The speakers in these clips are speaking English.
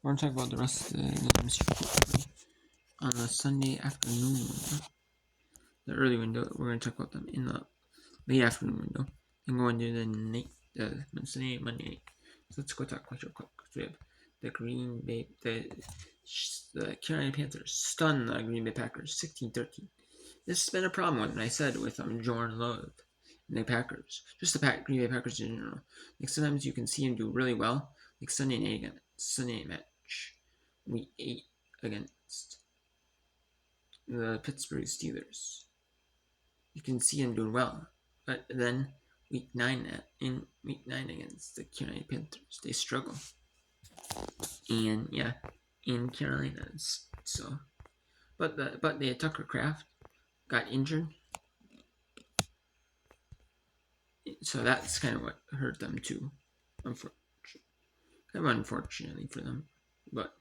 We're going to talk about the rest of the games on the Sunday afternoon window. The early window, we're going to talk about them in the late afternoon window. And go into the Sunday, Monday night. So let's go talk real quick. So we have the Green Bay, the Carolina Panthers stun the Green Bay Packers 16-13. This has been a problem with, I said, with Jordan Love and the Packers. Just the Green Bay Packers in general. Like sometimes you can see him do really well. Like Sunday night match, week 8 against the Pittsburgh Steelers. You can see him doing well, but then week 9 against the Carolina Panthers, they struggle. And yeah, in Carolina, so. But they had Tucker Kraft got injured, so that's kind of what hurt them too. Unfortunately for them, but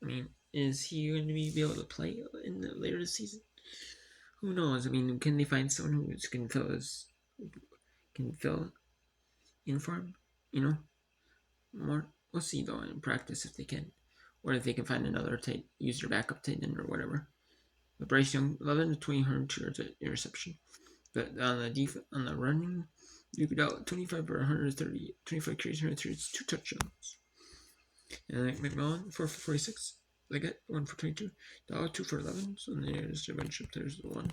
I mean, is he going to be able to play in the later this season? Who knows? I mean, can they find someone who can fill in for him? You know, more. We'll see though in practice if they can, or if they can find another use their backup tight end or whatever. But Bryce Young, 11 to 20, 102 yards at interception. But on the running, you could out 25 for 130, 25 carries, 130, 2 touchdowns. And like McMillan, 4 for 46. They get 1 for 22. Dollar 2 for 11. So there's a bunch of there's the one.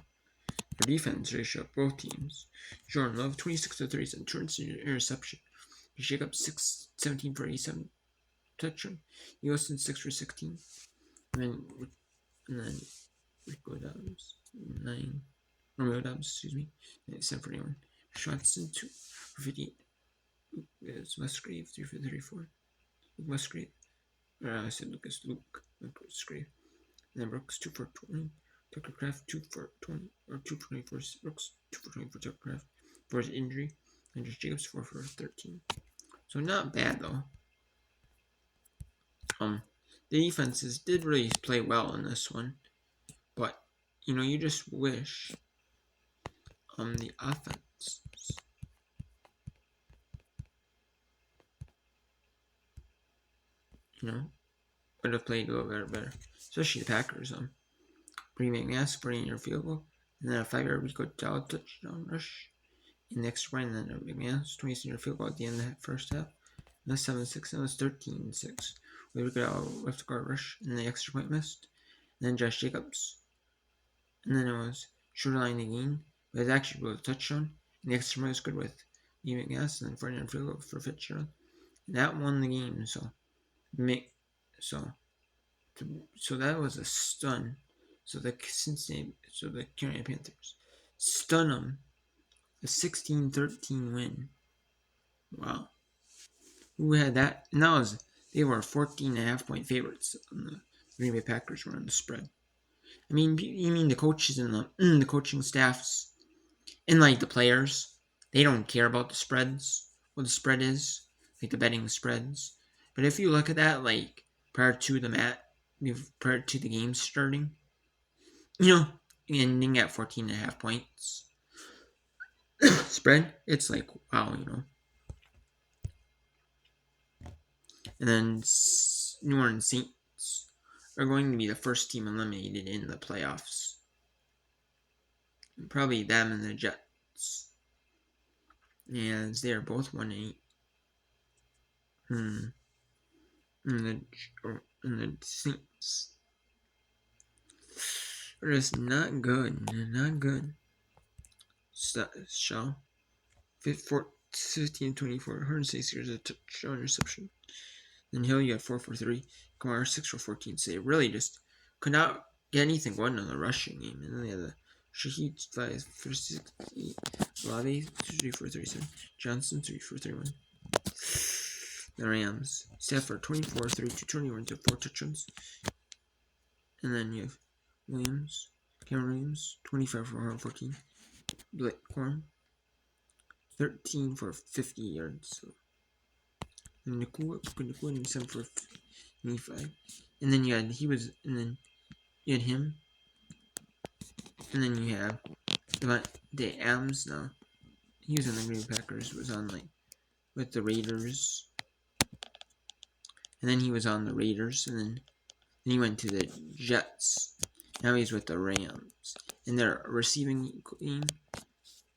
For defense ratio, both teams. Jordan Love, 26 to 37, 200 interception. Jacobs 17 for 87 touchdown. Wilson 6 for 16. And then Rico Dobbs 9. Romeo Dobbs, excuse me, 7 for 81. Swanson 2 for 58. It's Musgrave 3 for 34. Musgrave. I said Luke Musgrave. And then Brooks 2 for 20. Tucker Kraft 2 for 20 or 2 for 24. Brooks 2 for 20 for Tucker Kraft for his injury. And just Jacobs 4 for 13. So not bad though. The defenses did really play well in this one, but you just wish the offense would have played a little better, especially the Packers. Brady McMaster putting in your field goal, and then a 5-yard Rico Dowd touchdown rush in the extra point, and then a McMaster 20-yard field goal at the end of the first half. And that's 7-6. That was 13-6. We got a left guard rush, and the extra point missed. And then Josh Jacobs. And then it was short line again, but it actually was a touchdown. And the extra point was good with Lee McMaster, and then 40-yard field goal for Fitzgerald. And that won the game, so that was a stun. So the Carolina Panthers stun them. A 16-13 win. Wow. Who had that? And they were 14.5-point favorites. On the Green Bay Packers were on the spread. I mean, you mean the coaches and the coaching staffs and like the players? They don't care about the spreads. What the spread is, like the betting spreads. But if you look at that, like prior to the game starting, ending at 14.5 points spread, it's like wow, And then New Orleans Saints are going to be the first team eliminated in the playoffs. And probably them and the Jets. As they are both 1-8. And the Saints are just not good. Not good. Shaw 15-24, 106 yards of touchdown reception. Then Hill, you had 4 for 3. Kamara 6 for 14. So they really just could not get anything going on the rushing game. And then they had the Shaheed 5 for 68. Olave 3 for 37. Johnson 3 for 31. The Rams, Stafford 24, 32, 21 to 4 touchdowns. And then you have Cameron Williams 25 for 114. Blake Corum 13 for 50 yards. So. And Nakua 7 for 55. And then you had him. And then you have Davante Adams now. He was on the Green Bay Packers, was on with the Raiders. and then he was on the Raiders, and then he went to the Jets. Now he's with the Rams, and their receiving team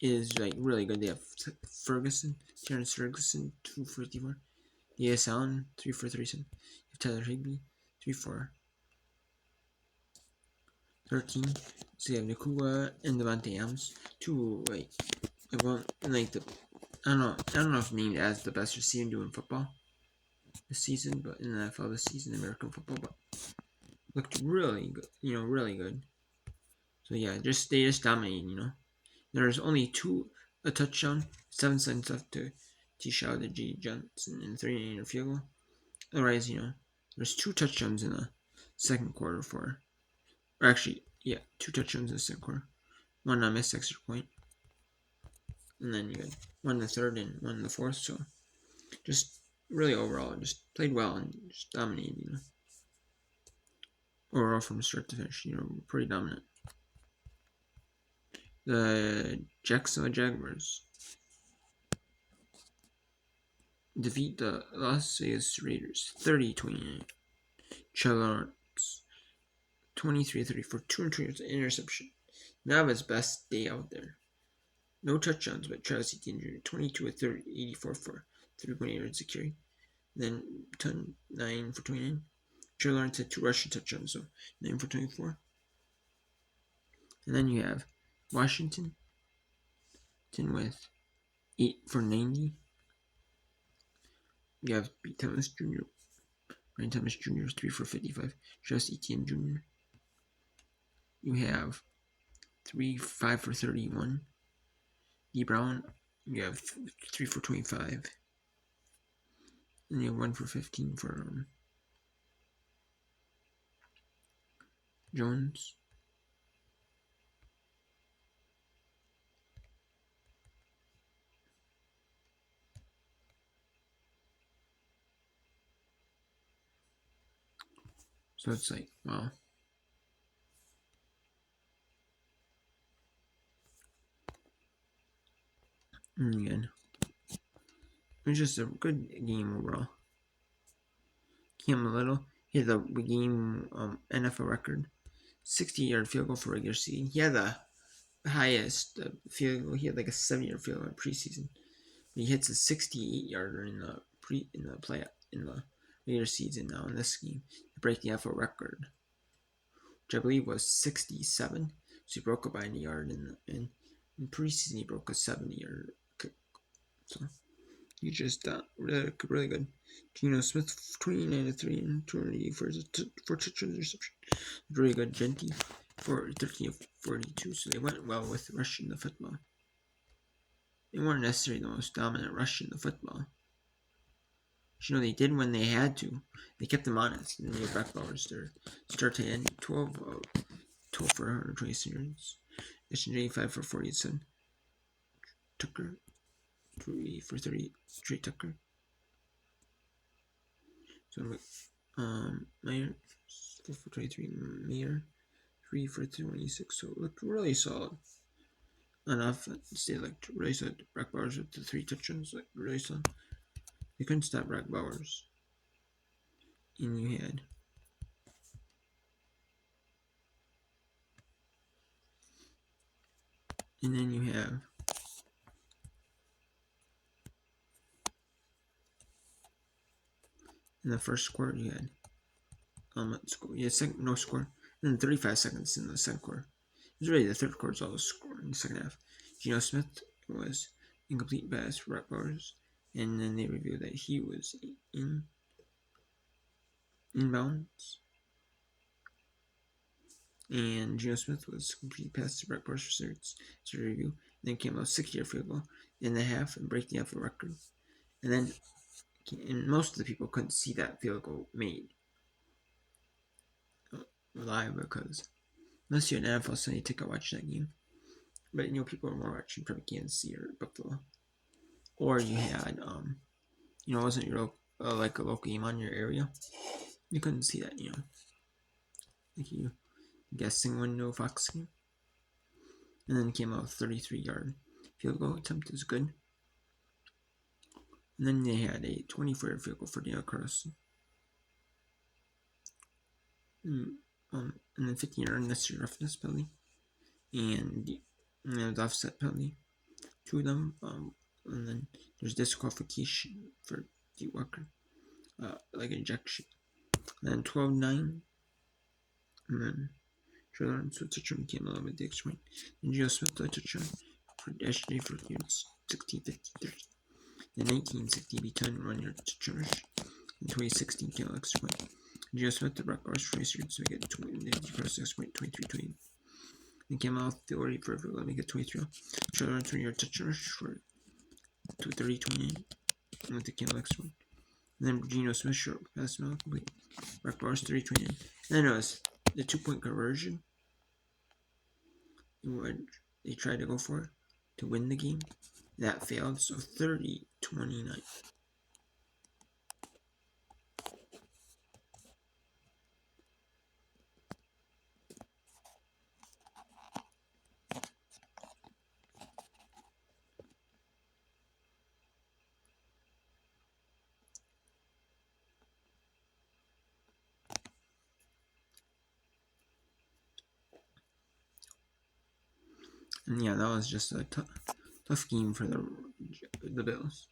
is like really good. They have Terrence Ferguson, 254. E.S. Allen, 3 for 37. Tyler Higbee, 3 for 13. So you have Nakua and Devontae Adams, two like the I don't know if named as the best receiver doing football this season, but in the NFL this season, American football, but looked really good, really good. So yeah, they just dominated, There's only a touchdown, 7 seconds left to T-Shaw to G Johnson and 3-8 field goal. Otherwise, there's 2 touchdowns in the second quarter or actually, yeah, 2 touchdowns in the second quarter. One on missed extra point. And then you had one in the third and one in the fourth. So just really overall, just played well and just dominated, Overall from start to finish, pretty dominant. The Jacksonville Jaguars defeat the Las Vegas Raiders 30-29. Trevor Lawrence 23-30 for 220 yards interception. Now his best day out there. No touchdowns, but Travis Etienne Jr. 22-30, 84 for 3.8 yards to carry. Then 9 for 29. Trevor Lawrence had 2 rushing touchdowns, so 9 for 24. And then you have Washington with 8 for 90. You have Pete Thomas Jr., Ryan Thomas Jr. 3 for 55. Travis Etienne Jr. You have 5 for 31. D. Brown, you have 3 for 25. And you have 1 for 15 for Jones. So it's like, wow. And again, it was just a good game overall. Cam Little hit the game NFL record, 60-yard field goal for regular season. He had the highest field goal. He had like a 70-yard field goal in preseason. But he hits a 68-yarder in the regular season now in this game to break the NFL record, which I believe was 67. So he broke it by a yard in preseason. He broke a 70-yard kick. So he just really good. Geno Smith 29-3 and 280 for touchdown interception. Really good. Genty for 13 of 42. So they went well with rushing the football. They weren't necessarily the most dominant rushing the football. But, they did when they had to. They kept them honest. And they had Brock Bowers there. Start to end 12 for 126 yards. SJ 5 for 47. Tucker 3 for 30. Trey Tucker. So Meyer 4 for 23. Meyer 3 for 26. So it looked really solid. On offense, they looked really solid. Brock Bowers with the 3 touchdowns, like really solid. They couldn't stop Brock Bowers. And you had in the first quarter you had let's go. Yeah, no score. And then 35 seconds in the second quarter. It was really the third quarter's all the score in the second half. Geno Smith was incomplete pass for Brock Bowers, and then they revealed that he was inbounds. And Geno Smith was complete pass to Brock Bowers for to review. And then came out 60-yard field goal in the half and break the NFL record. And most of the people couldn't see that field goal made live because unless you're an NFL Sunday ticket watch that game. But people were more watching from Kansas City or Buffalo. Or you had it wasn't your like a local game on your area. You couldn't see that, like you guessing window Fox game. And then came out a 33-yard field goal attempt is good. And then they had a 24-yard field goal for Daniel Carlson. And then 15-yard unnecessary roughness penalty, and the offset penalty, 2 of them. And then there's disqualification for D Walker, like ejection. And then 12-9, and then Trey Lawrence with touchdown became 11 at the extra point. And Gio Smith with touchdown for SJ for yards, 16-15-30. Then 19-16 B10 1-yard touchdown rush. And 2016 came extra point. Gio Smith the Brock Bars for 20 yards to make it 23-20. Then came out Theory for everyone to make it 23. Trey Lawrence 1-yard touchdown rush for 230-28. And with the came extra point. And then Geno Smith short pass not complete. Brock Bars 30-29. And then notice the 2-point conversion. They tried to go for to win the game. That failed, so 30-29. And yeah, that was just a tough game for the Bills.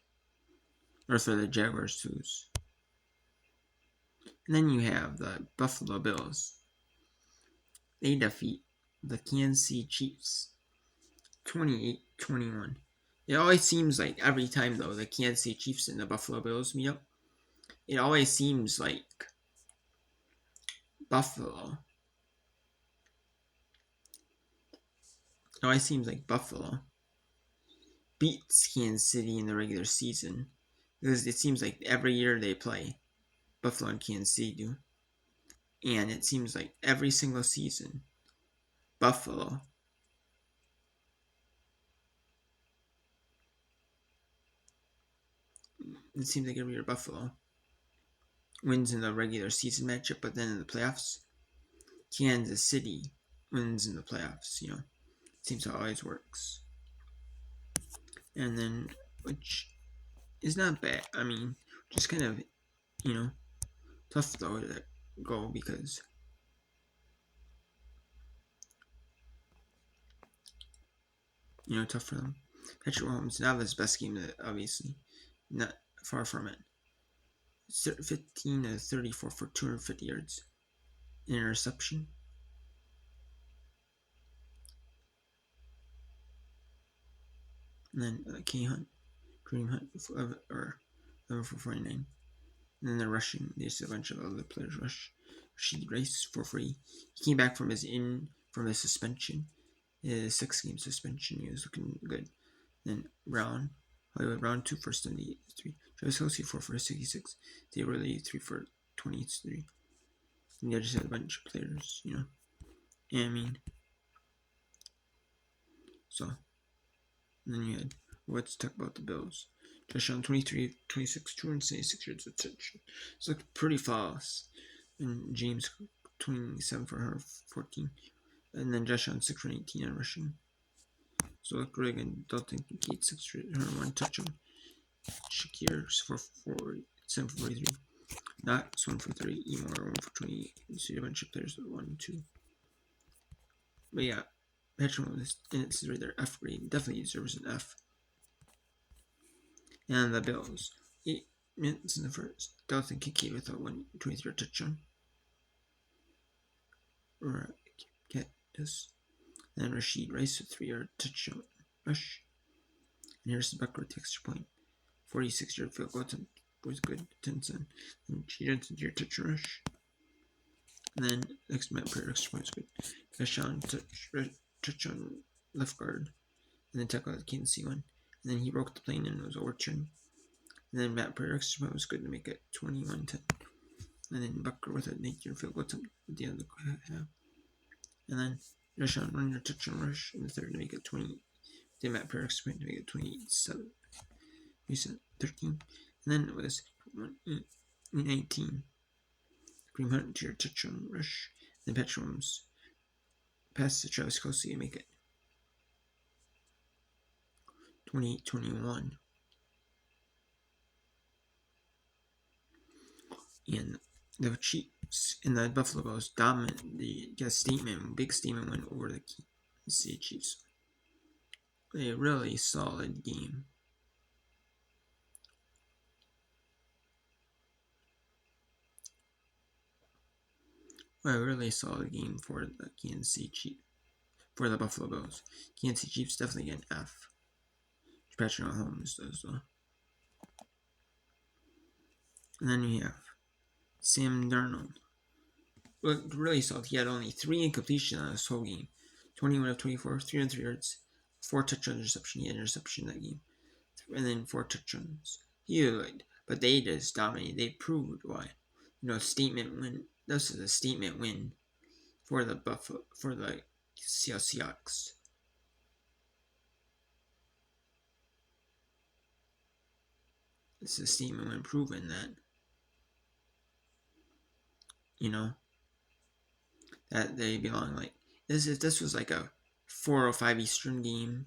Or for the Jaguars to lose. And then you have the Buffalo Bills. They defeat the Kansas City Chiefs 28-21. It always seems like every time, though, the Kansas City Chiefs and the Buffalo Bills meet up, it always seems like Buffalo beats Kansas City in the regular season, because it seems like every year they play, Buffalo and Kansas City do, and it seems like every single season, Buffalo wins in the regular season matchup, but then in the playoffs, Kansas City wins in the playoffs. It seems how it always works. And then, which is not bad. I mean, just kind of, tough though to go because tough for them. Patrick Mahomes, not his best game, obviously, not far from it. 15-34 for 250 yards, interception. And then Kareem Hunt, or 11 for 49. And then the rushing, there's a bunch of other players rush. Rashid Rice for free. He came back from his suspension, his 6-game suspension. He was looking good. Then Hollywood Brown 2 for 73. Travis Kelce 4 for 66. They really 3 for 23. And they just had a bunch of players, And I mean, so and then you had let's talk about the Bills. Josh Allen 23, 26, 276 yards of touch. It's looked pretty fast. And James 27 for 14. And then Josh Allen 6 for 18 on rushing. So look really good. Dalton Kincaid 6 for 1 touchdown. Shakir 4 for 7 for 43. Knox 1 for 30. Emore 1 for 28. You see a bunch of players with 1 and 2. But yeah, Patrick Mahomes, and it's right there, F grade. Definitely deserves an F. And the Bills, 8 minutes in the first. Dalton Kincaid with a 123 touchdown. And Rashid Rice with 3-yard touchdown rush. And Harrison Butker with the extra point. 46-yard field goal attempt was good. 10-7. And G. Johnson 3-yard touchdown rush. And then next Matt Prater extra point was good. Josh Allen touchdown left guard. And then tackle the Kansas City one. And then he broke the plane and it was overturned. And then Matt Prater extra point was good to make it 21-10. And then Butker with a 19-yard field goal attempt at the end of the half. And then Josh Allen running a touchdown rush in the third to make it 20. Then Matt Prater extra point to make it 27. 13. And then it was 19. Kareem Hunt to your touchdown rush. And then Patrick Mahomes pass to Travis Kelce to make it 28-21. And the Chiefs and the Buffalo Bills dominant the big statement win over the Kansas City Chiefs. A really solid game. A really solid game for the Kansas City Chiefs. For the Buffalo Bills. Kansas City Chiefs definitely get an F. Patrick Mahomes does though. And then we have Sam Darnold. Looked really solid. He had only 3 incompletions on this whole game. 21 of 24, 303 yards, 4 touchdown interception. He had interception that game. And then 4 touchdowns. But they just dominated. They proved why. Statement win. This is a statement win for the Seattle Seahawks. It's a statement win proving that, that they belong. Like this was like a 4:05 Eastern game,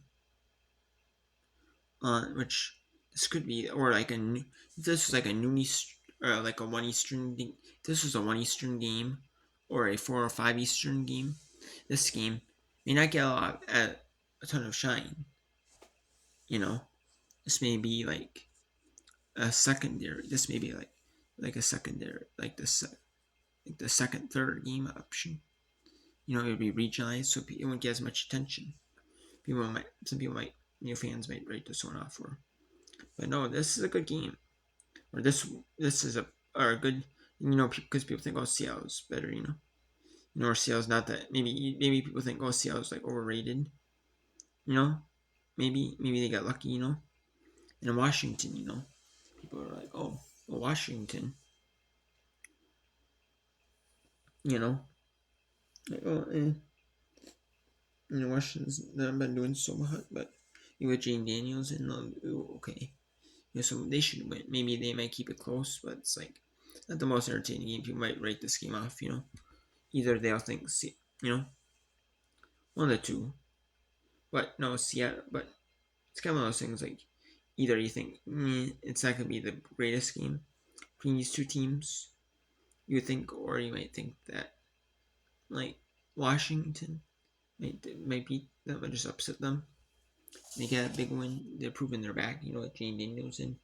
which this could be, or like this was like a noon or like a 1 Eastern. This was a 1 Eastern game, or a 4:05 Eastern game. This game may not get a ton of shine. This may be like a secondary. This may be like a secondary, like the second, third game option. It would be regionalized, so it wouldn't get as much attention. Some people might, fans might write this one off for. But no, this is a good game. Or this is a good, because people think, oh, Seattle's better, or Seattle's not that. Maybe people think, oh, Seattle's like overrated. Maybe they got lucky, And in Washington, people are like, oh, well, Washington, like, oh, Washington's not been doing so hot, but with Jane Daniels and okay. So they should win. Maybe they might keep it close, but it's like not the most entertaining game. People might write this game off, Either they'll think, one of the two. But no, Seattle. But it's kind of one of those things like either you think it's not gonna be the greatest game between these two teams, you think, or you might think that like Washington might beat them and just upset them. They get a big win. They're proving their back. Like Jane Daniels in.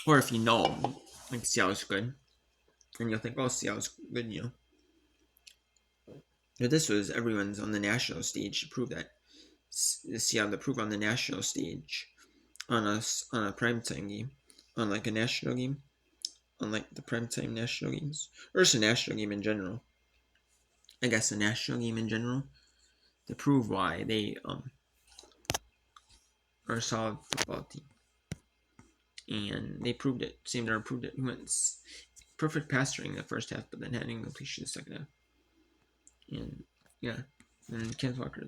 Or if like Seattle's good, and you'll think, oh, Seattle's good, But this was everyone's on the national stage to prove that Seattle to prove on the national stage on a primetime game, on like a national game, on like the primetime national games, or just a national game in general. I guess a national game in general to prove why they are a solid football team. And they proved it. Sam Darnold proved it. He went perfect pass in the first half, but then had incompletion the second half. And yeah, and Kenneth Walker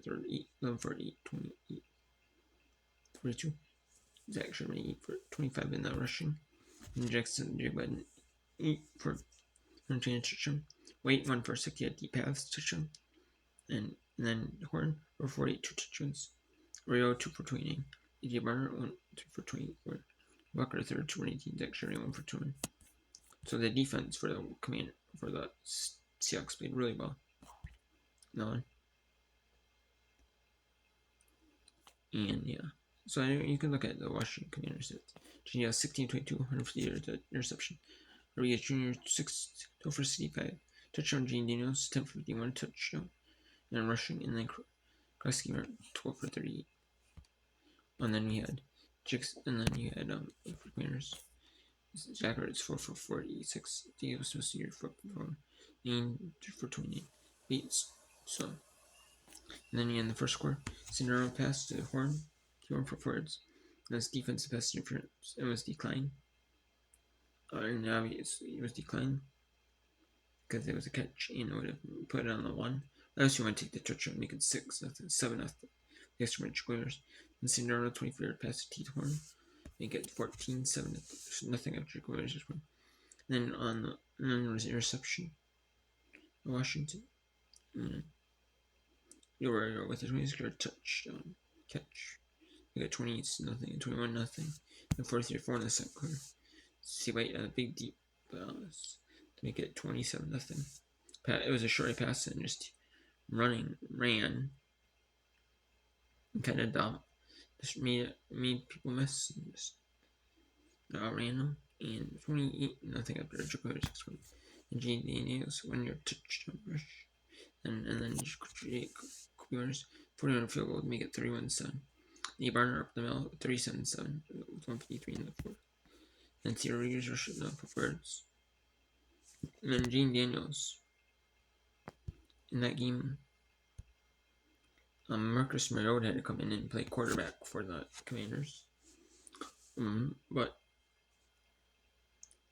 11 for 8, 28, 42. Zach Sherman 8 for 25 in the rushing. And Jackson Jigba 8 for 120 touchdown. Wait 1 for 60 at deep pass touchdown. And then Horn for 48, 2 touchdowns. Rio 2 for 29. AJ Barner 1 2 for 24. Walker 3rd 2 for 18. Zach Sherman 1 for 2. So the defense for the Seahawks played really well. No. And yeah. So you can look at the Washington Commanders. Genius 16-22, 150 yards interception. Rodriguez Jr. 6 for 65. Touchdown Gene Daniels 10 for 51 touchdown. And rushing, and then Kreski 12 for 38. And then we had for Commanders. Zach Ertz 4 for 46. Diego Smith 4 for 9 for 28. Bates. So, and then in the first quarter, Cinderella pass to Horn, 2 for 4 yards. And his defensive pass interference, it was declined. And obviously it was declined because it was a catch, and it would have put it on the 1. I also want to take the touchdown and make it 6 after 7 after the extra match squares. And Cinderella 24-yard pass to T Horn, make it 14-7 nothing after squares. Then there was interception. Washington. You were with a 20-yard touchdown catch. You got 20-0 and 21-0. And 43-4 in the second quarter. See, wait, a big deep pass to make it 27-0. It was a short pass and just ran, and kind of dumb. Just made people miss and just random. And 28-0 after a triple and Gene Daniels when your touchdown rush. And then just create corners. 41 field goal to make it 31-7. Lee Barner up the middle, 37-7 with 153 in the fourth. And Syracuse rushing up for birds. And then Gene Daniels in that game. Marcus Mariota had to come in and play quarterback for the Commanders. But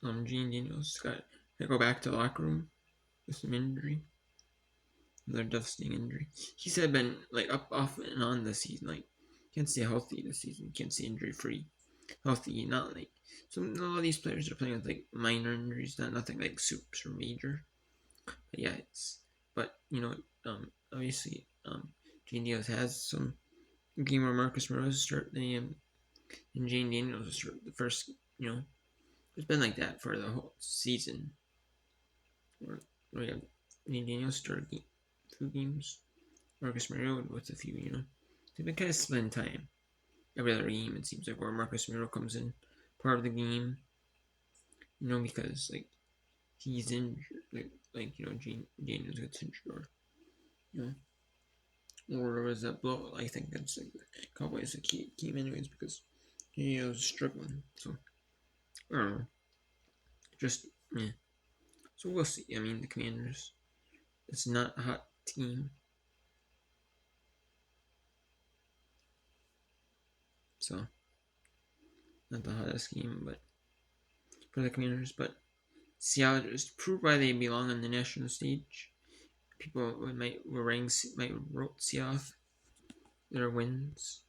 Gene Daniels got to go back to the locker room with some injury. Another devastating injury. He said been like up off and on this season. Like can't stay healthy this season. Can't stay injury free. Healthy, not like a lot of these players are playing with like minor injuries, nothing like super major. But yeah, obviously Gene Daniels has some game where Marcus Mariota start and Gene Daniels start the first. It's been like that for the whole season. Where we have Gene Daniels start 2 games, Marcus Mariota with a few. They've been kind of splitting time every other game. It seems like where Marcus Mariota comes in part of the game, because like he's injured, Gene Daniels gets injured, or was that blow? I think that's like the Cowboys that came anyways because he was struggling. So I don't know, just yeah. So we'll see. I mean, the Commanders, it's not a hot team. So, not the hottest game, but for the Commanders, but see how just prove why they belong on the national stage. People might see off their wins.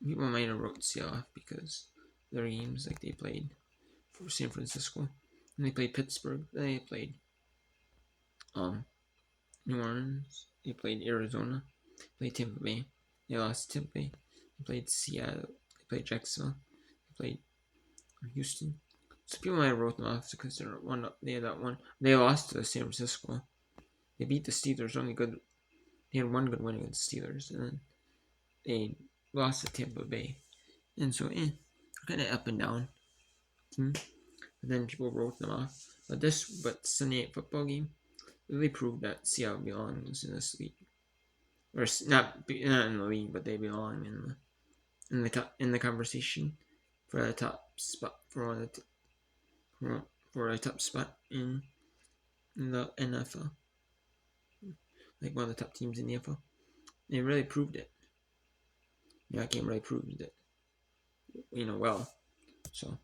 People might have wrote Seattle because their games like they played for San Francisco, and they played Pittsburgh. They played New Orleans. They played Arizona. They played Tampa Bay. They lost Tampa Bay. They played Seattle. They played Jacksonville. They played Houston. So people might have wrote them off because they had that one. They lost to San Francisco. They beat the Steelers. They had one good win against the Steelers, and then they lost to Tampa Bay. And so, kind of up and down. But then people wrote them off. But Sunday Night Football game really proved that Seattle belongs in this league, or not in the league, but they belong in the conversation for the top spot for a top spot in the NFL, like one of the top teams in the NFL. They really proved it. That game really proved it. Well. So